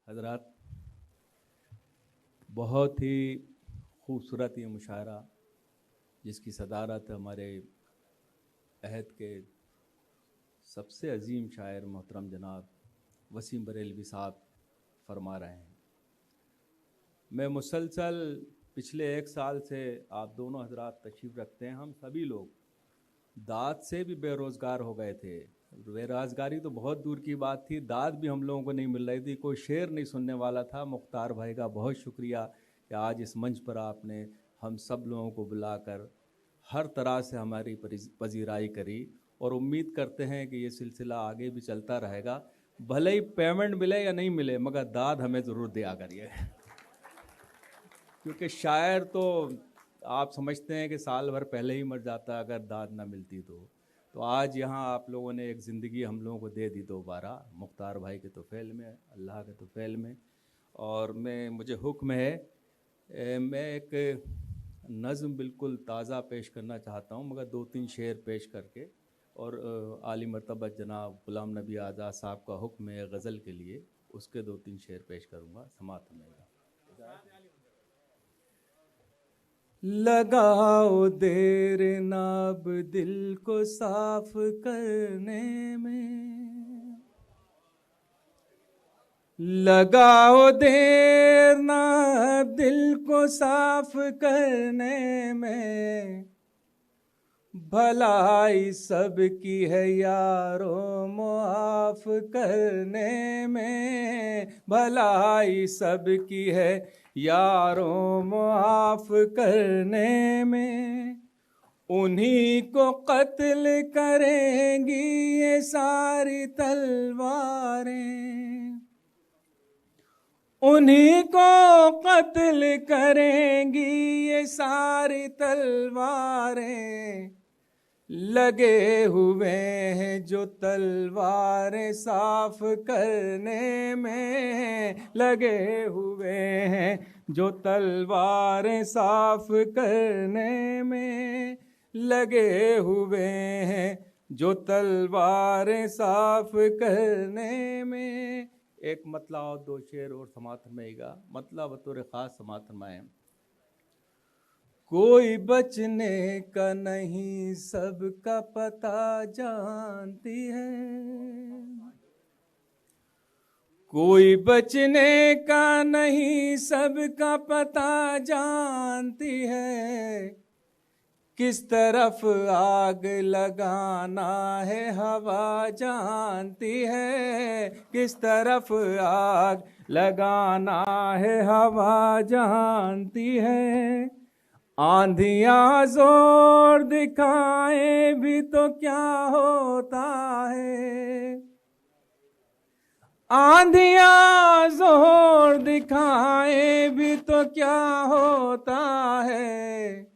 हजरात, बहुत ही खूबसूरत ये मुशायरा जिसकी सदारत हमारे अहद के सबसे अजीम शायर मोहतरम जनाब वसीम बरेलवी साहब फरमा रहे हैं। मैं मुसलसल पिछले 1 साल से आप दोनों हजरात तशरीफ़ रखते हैं। हम सभी लोग दाद से भी बेरोज़गार हो गए थे। बेरोज़गारी तो बहुत दूर की बात थी, दाद भी हम लोगों को नहीं मिल रही थी, कोई शेर नहीं सुनने वाला था। मुख्तार भाई का बहुत शुक्रिया कि आज इस मंच पर आपने हम सब लोगों को बुलाकर हर तरह से हमारी पजीराई करी और उम्मीद करते हैं कि ये सिलसिला आगे भी चलता रहेगा। भले ही पेमेंट मिले या नहीं मिले, मगर दाद हमें ज़रूर दिया करिए क्योंकि शायर तो आप समझते हैं कि साल भर पहले ही मर जाता अगर दाद ना मिलती तो आज यहाँ आप लोगों ने एक ज़िंदगी हम लोगों को दे दी दोबारा, मुख्तार भाई के तोफ़ैल में, अल्लाह के तोफ़ैल में। और मुझे हुक्म है, मैं एक नज़्म बिल्कुल ताज़ा पेश करना चाहता हूँ, मगर 2-3 शेर पेश करके, और आली मर्तबा जनाब ग़ुलाम नबी आज़ाद साहब का हुक्म है गज़ल के लिए, उसके 2-3 शेर पेश करूँगा, समात हमेगा। लगाओ देर नाब दिल को साफ करने में, लगाओ देर नाब दिल को साफ करने में, भलाई सबकी है यारो मुआफ करने में, भलाई सबकी है यारों मुआफ करने में। उन्हीं को कत्ल करेंगी ये सारी तलवारें, उन्हीं को कत्ल करेंगी ये सारी तलवारें। लगे हुए हैं जो तलवारें साफ करने में, लगे हुए हैं जो तलवारें साफ करने में, लगे हुए हैं जो तलवारें साफ करने में। एक मतला और 2 शेर और समात फरमाइएगा। मतला बतौर ख़ास समात फरमाएं। कोई बचने का नहीं सबका पता जानती है, कोई बचने का नहीं सबका पता जानती है। किस तरफ आग लगाना है हवा जानती है, किस तरफ आग लगाना है हवा जानती है। आंधियां जोर दिखाए भी तो क्या होता है, आंधियां जोर दिखाए भी तो क्या होता है।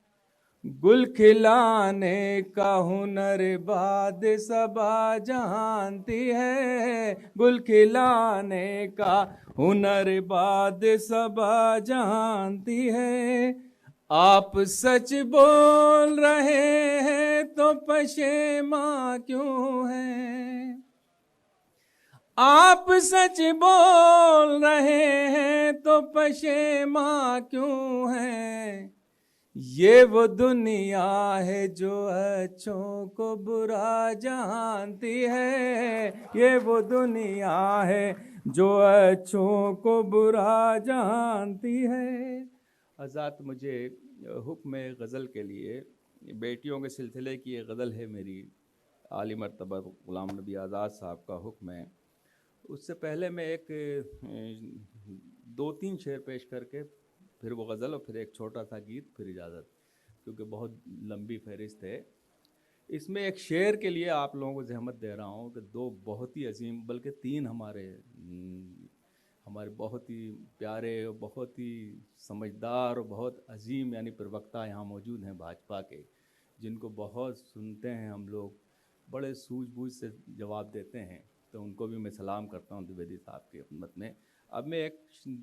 गुल खिलाने का हुनर बाद सबा जानती है, गुल खिलाने का हुनर बाद सबा जानती है। आप सच बोल रहे हैं तो पशेमा क्यों हैं, आप सच बोल रहे हैं तो पशेमा क्यों हैं। ये वो दुनिया है जो अच्छों को बुरा जानती है, ये वो दुनिया है जो अच्छों को बुरा जानती है। आज़ाद, मुझे हुक्म गज़ल के लिए बेटियों के सिलसिले की ये गज़ल है मेरी, आली मर्तबा ग़ुलाम नबी आज़ाद साहब का हुक्म है। उससे पहले मैं एक 2-3 शेर पेश करके फिर वो गज़ल और फिर एक छोटा सा गीत, फिर इजाज़त, क्योंकि बहुत लंबी फहरिस्त है। इसमें एक शेर के लिए आप लोगों को ज़हमत दे रहा हूँ कि 2 बहुत ही अजीम, बल्कि 3 हमारे बहुत ही प्यारे और बहुत ही समझदार और बहुत अजीम यानी प्रवक्ता यहाँ मौजूद हैं भाजपा के, जिनको बहुत सुनते हैं हम लोग, बड़े सूझबूझ से जवाब देते हैं, तो उनको भी मैं सलाम करता हूँ द्विवेदी साहब की खिदमत में। अब मैं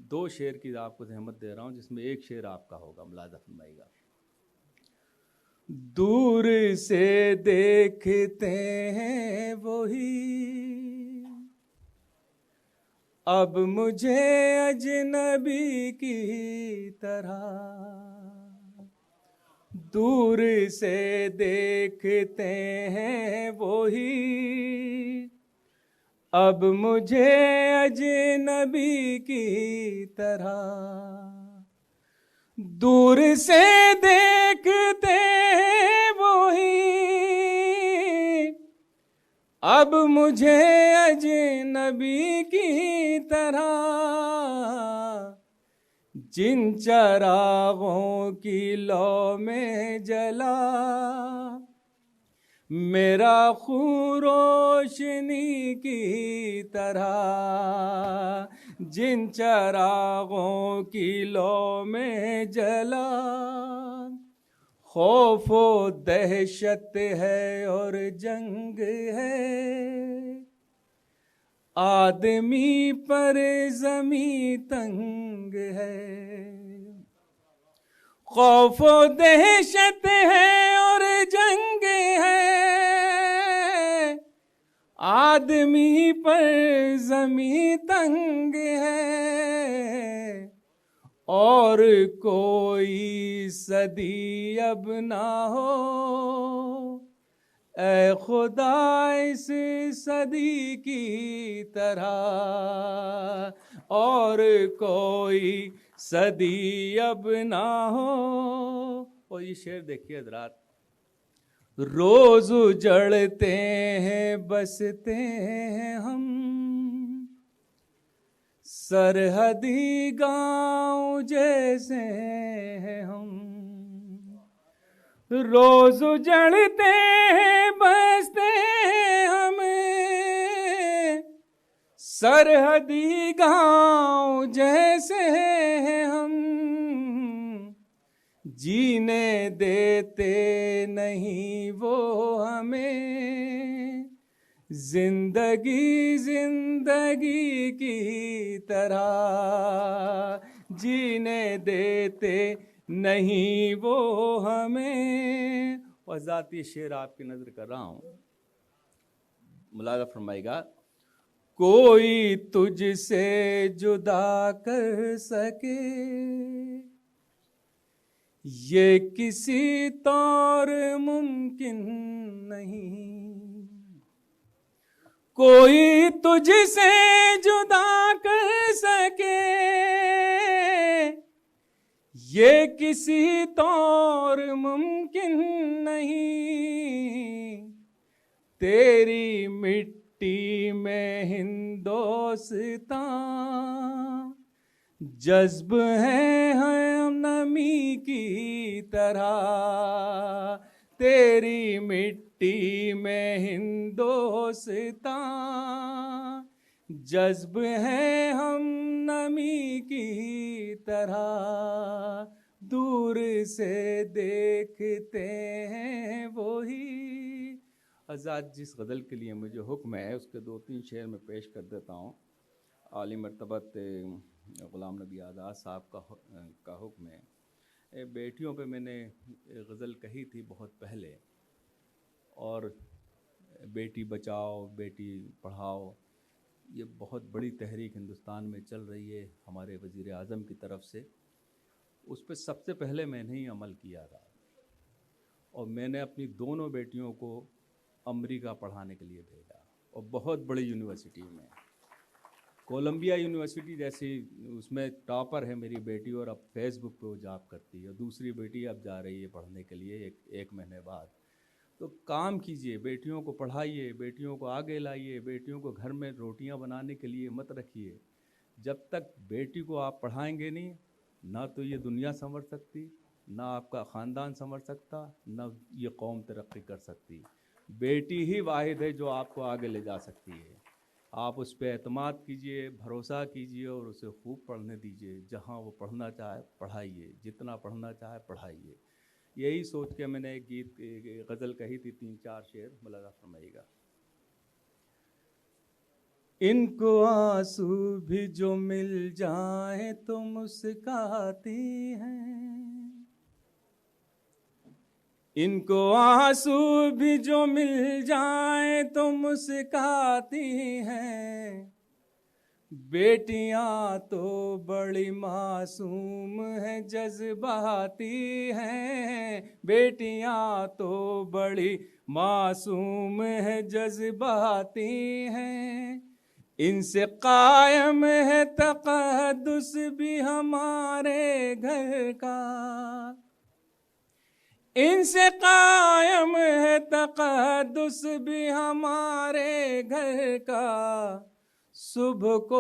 2 शेर की आपको सहमत दे रहा हूँ, जिसमें एक शेर आपका होगा, मुलाज़ा फरमाइएगा। दूर से देखते हैं वही अब मुझे अजनबी की तरह दूर से देखते हैं वही, अब मुझे अजनबी की तरह दूर से देखते हैं वही, अब मुझे अजनबी की तरह जिन चरागों की लौ में जला मेरा खून रोशनी की तरह, जिन चरागों की लौ में जला खौफ व दहशत है और जंग है, आदमी पर ज़मीं तंग है। खौफ व दहशत है और जंग है, आदमी पर ज़मीं तंग है, और कोई सदी अब ना हो ऐ खुदा इस सदी की तरह, और कोई सदी अब ना हो। और ये शेर देखिए हज़रात, रोज उजड़ते हैं बसते हैं हम, सरहदी गांव जैसे हैं हम, रोज उजड़ते हैं बसते हैं हम, सरहदी गांव जैसे हैं हम, जीने देते नहीं वो हमें जिंदगी जिंदगी की तरह, जीने देते नहीं वो हमें। और ज़ाती शेर आपकी नज़र कर रहा हूँ, मुलाज़ा फरमाएगा। कोई तुझसे जुदा कर सके ये किसी तौर मुमकिन नहीं, कोई तुझसे जुदा कर सके ये किसी तौर मुमकिन नहीं, तेरी मिट्टी में हिंदोस्तां जज्ब है हम नमी की तरह, तेरी मिट्टी में हिंदोस्तां जज्ब है हम नमी की तरह, दूर से देखते हैं वही। आज़ाद जिस गज़ल के लिए मुझे हुक्म है उसके 2-3 शेर में पेश कर देता हूँ। आली मर्तबत ग़ुलाम नबी आज़ाद साहब का हुक्म है। बेटियों पे मैंने गज़ल कही थी बहुत पहले, और बेटी बचाओ बेटी पढ़ाओ ये बहुत बड़ी तहरीक हिंदुस्तान में चल रही है हमारे वज़ीर आज़म की तरफ से। उस पर सबसे पहले मैंने ही अमल किया था, और मैंने अपनी दोनों बेटियों को अमेरिका पढ़ाने के लिए भेजा, और बहुत बड़ी यूनिवर्सिटी में, कोलंबिया यूनिवर्सिटी जैसी, उसमें टॉपर है मेरी बेटी, और अब फेसबुक पे वो जॉब करती है। दूसरी बेटी अब जा रही है पढ़ने के लिए एक महीने बाद। तो काम कीजिए, बेटियों को पढ़ाइए, बेटियों को आगे लाइए, बेटियों को घर में रोटियां बनाने के लिए मत रखिए। जब तक बेटी को आप पढ़ाएंगे नहीं, ना तो ये दुनिया संवर सकती, ना आपका ख़ानदान संवर सकता, ना ये कौम तरक्की कर सकती। बेटी ही वाहिद है जो आपको आगे ले जा सकती है। आप उस पर एतमाद कीजिए, भरोसा कीजिए, और उसे खूब पढ़ने दीजिए। जहाँ वो पढ़ना चाहे पढ़ाइए, जितना पढ़ना चाहे पढ़ाइए। यही सोच के मैंने एक गज़ल कही थी, 3-4 शेर मुलाज़ा फरमाइएगा। इनको आंसू भी जो मिल जाए तो मुस्काती हैं, इनको आंसू भी जो मिल जाए तो मुस्काती हैं, बेटियां तो बड़ी मासूम हैं, जज्बाती हैं। बेटियां तो बड़ी मासूम हैं, जज्बाती हैं। इनसे कायम है तक़द्दुस भी हमारे घर का। इनसे कायम है तक़द्दुस भी हमारे घर का। सुबह को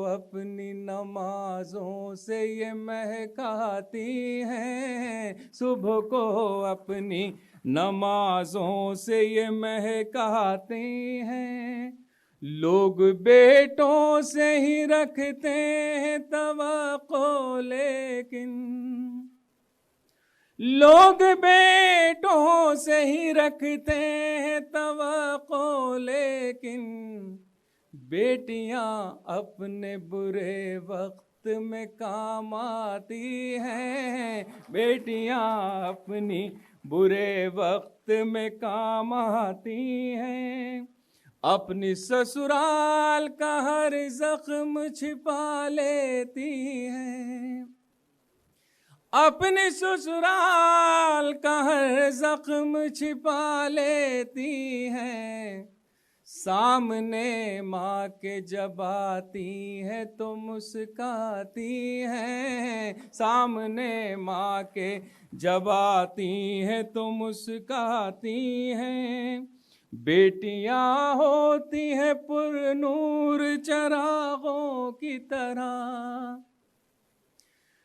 अपनी नमाजों से ये महकाती हैं। सुबह को अपनी नमाजों से ये महकाती हैं। लोग बेटों से ही रखते हैं तवक्को, लेकिन लोग बेटों से ही रखते हैं तवक्को, लेकिन बेटियां अपने बुरे वक्त में काम आती हैं। बेटियां अपनी बुरे वक्त में काम आती हैं। अपनी ससुराल का हर जख्म छिपा लेती हैं। अपने ससुराल का हर जख्म छिपा लेती हैं। सामने माँ के जब आती है तो मुस्काती हैं। सामने माँ के जब आती है तो मुस्काती हैं। बेटियां होती हैं पुरनूर चरागों की तरह।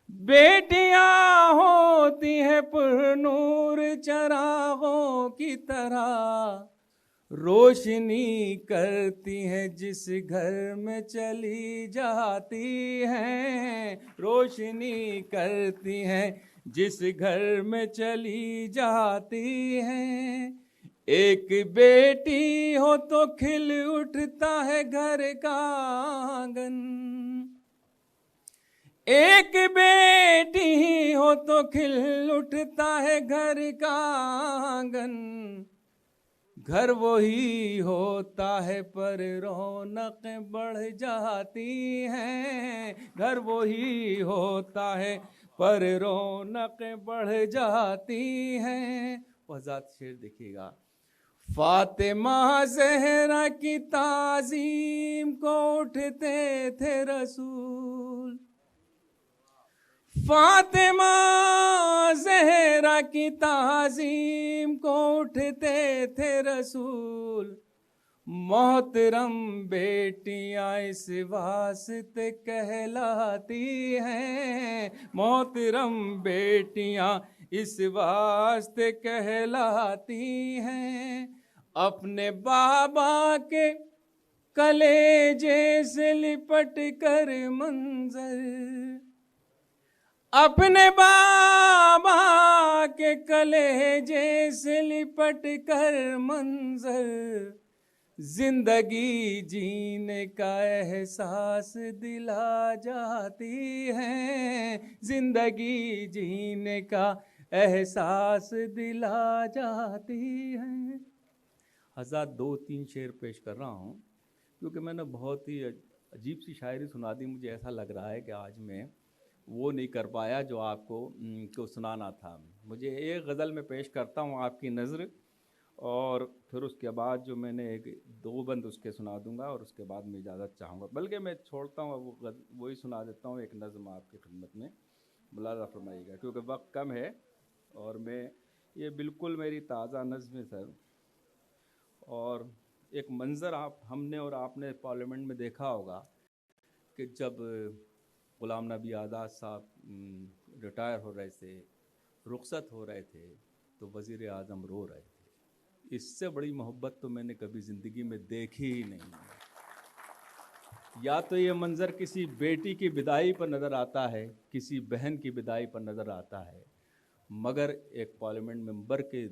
बेटियां होती हैं पुरनूर चरागों की तरह। रोशनी करती हैं जिस घर में चली जाती हैं। रोशनी करती हैं जिस घर में चली जाती हैं। एक बेटी हो तो खिल उठता है घर का आंगन। एक बेटी हो तो खिल उठता है घर का आंगन। घर वही होता है पर रौनक बढ़ जाती हैं। घर वही होता है पर रौनक बढ़ जाती हैं। वज़ात शेर देखिएगा। फातिमा ज़हरा की ताज़ीम को उठते थे रसूल। फातिमा ज़हरा की ताज़ीम को उठते थे रसूल। मोहतरम बेटियां इस वास्ते कहलाती हैं। मोहतरम बेटियां इस वास्ते कहलाती हैं। अपने बाबा के कलेजे से लिपट कर मंजर। अपने बाबा के कलेजे से लिपट कर मंजर। जिंदगी जीने का एहसास दिला जाती हैं। जिंदगी जीने का एहसास दिला जाती हैं। हज़ार 2-3 शेर पेश कर रहा हूँ क्योंकि मैंने बहुत ही अजीब सी शायरी सुना दी। मुझे ऐसा लग रहा है कि आज मैं वो नहीं कर पाया जो आपको को सुनाना था। मुझे एक गज़ल में पेश करता हूँ आपकी नज़र, और फिर उसके बाद जो मैंने एक 2 बंद उसके सुना दूंगा, और उसके बाद मैं इजाज़त चाहूँगा। बल्कि मैं छोड़ता हूँ, वही सुना देता हूँ एक नज़म आपकी खिदमत में, मुलाज़ा फरमाइएगा क्योंकि वक्त कम है। और मैं ये बिल्कुल मेरी ताज़ा नज़म है सर। और एक मंज़र हमने और आपने पार्लियामेंट में देखा होगा कि जब ग़ुलाम नबी आज़ाद साहब रिटायर हो रहे थे, रुखसत हो रहे थे, तो वज़ीर आज़म रो रहे थे। इससे बड़ी मोहब्बत तो मैंने कभी ज़िंदगी में देखी ही नहीं। या तो ये मंज़र किसी बेटी की विदाई पर नज़र आता है, किसी बहन की विदाई पर नज़र आता है, मगर एक पार्लियामेंट मेंबर के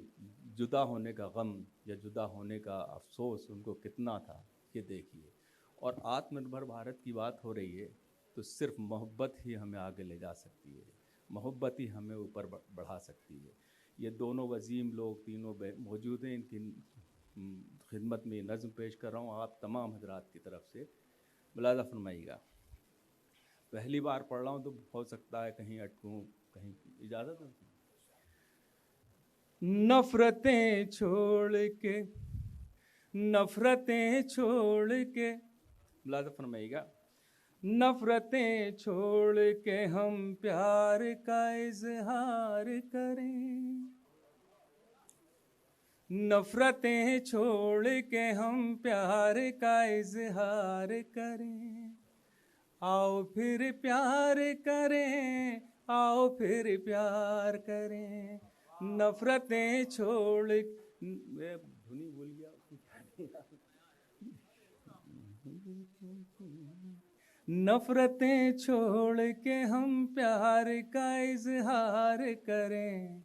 जुदा होने का गम या जुदा होने का अफसोस उनको कितना था, ये देखिए। और आत्मनिर्भर भारत की बात हो रही है तो सिर्फ मोहब्बत ही हमें आगे ले जा सकती है, मोहब्बत ही हमें ऊपर बढ़ा सकती है। ये दोनों वज़ीम लोग तीनों मौजूद हैं। इनकी खिदमत में नज़्म पेश कर रहा हूँ आप तमाम हजरात की तरफ से। मुलाज़ा फरमाइएगा। पहली बार पढ़ रहा हूँ तो हो सकता है कहीं अटकूँ, कहीं इजाज़त है। नफ़रतें छोड़ के, नफ़रतें छोड़ के, मुलाज़ा फरमाइएगा। नफ़रतें छोड़ के हम प्यार का इज़हार करें, नफ़रतें छोड़ के हम प्यार का इज़हार करें। आओ फिर प्यार करें, आओ फिर प्यार करें। नफ़रतें छोड़, मैं धुनी भूल गया। नफ़रतें छोड़ के हम प्यार का इज़हार करें।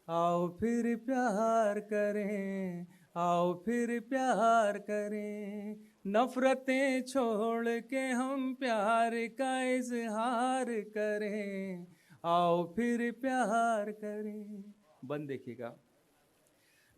आओ फिर प्यार करें, आओ फिर प्यार करें। नफ़रतें छोड़ के हम प्यार का इज़हार करें। आओ फिर प्यार करें। बंद देखिएगा।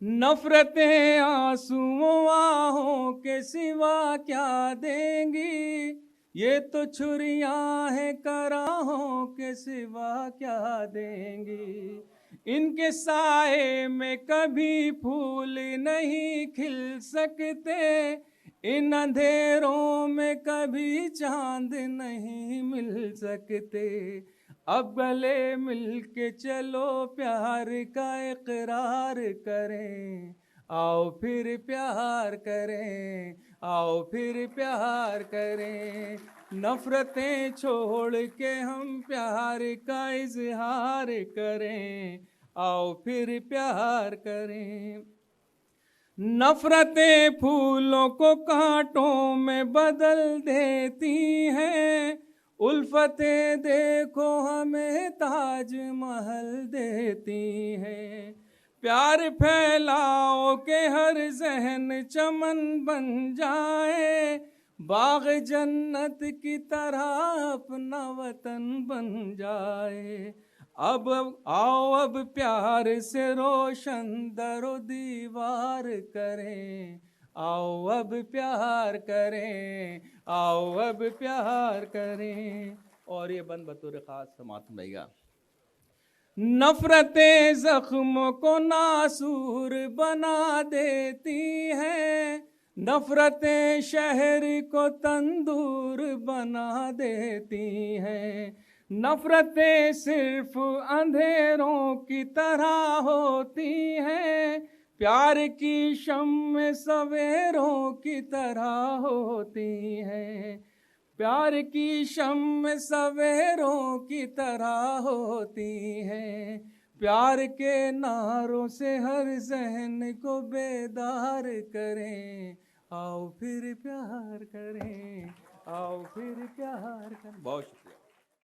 नफ़रतें आंसुओं आहों के सिवा क्या देंगी, ये तो छुरियां हैं कराहों के सिवा क्या देंगी। इनके साए में कभी फूल नहीं खिल सकते, इन अंधेरों में कभी चांद नहीं मिल सकते। अब गले मिल के चलो प्यार का इकरार करें। आओ फिर प्यार करें, आओ फिर प्यार करें। नफ़रतें छोड़ के हम प्यार का इज़हार करें। आओ फिर प्यार करें। नफ़रतें फूलों को कांटों में बदल देती हैं, उल्फतें देखो हमें ताज महल देती हैं। प्यार फैलाओ के हर जहन चमन बन जाए, बाग जन्नत की तरह अपना वतन बन जाए। अब आओ अब प्यार से रोशन दरो दीवार करें। आओ अब प्यार करें, आओ अब प्यार करें। और ये बंद बतौर ख़ास समात रहेगा। नफ़रतें ज़ख्म को नासूर बना देती हैं, नफ़रतें शहर को तंदूर बना देती हैं। नफ़रतें सिर्फ अंधेरों की तरह होती हैं, प्यार की शम्म सवेरों की तरह होती हैं। प्यार की शम्म सवेरों की तरह होती है। प्यार के नारों से हर जहन को बेदार करें। आओ फिर प्यार करें, आओ फिर प्यार करें। बहुत शुक्रिया।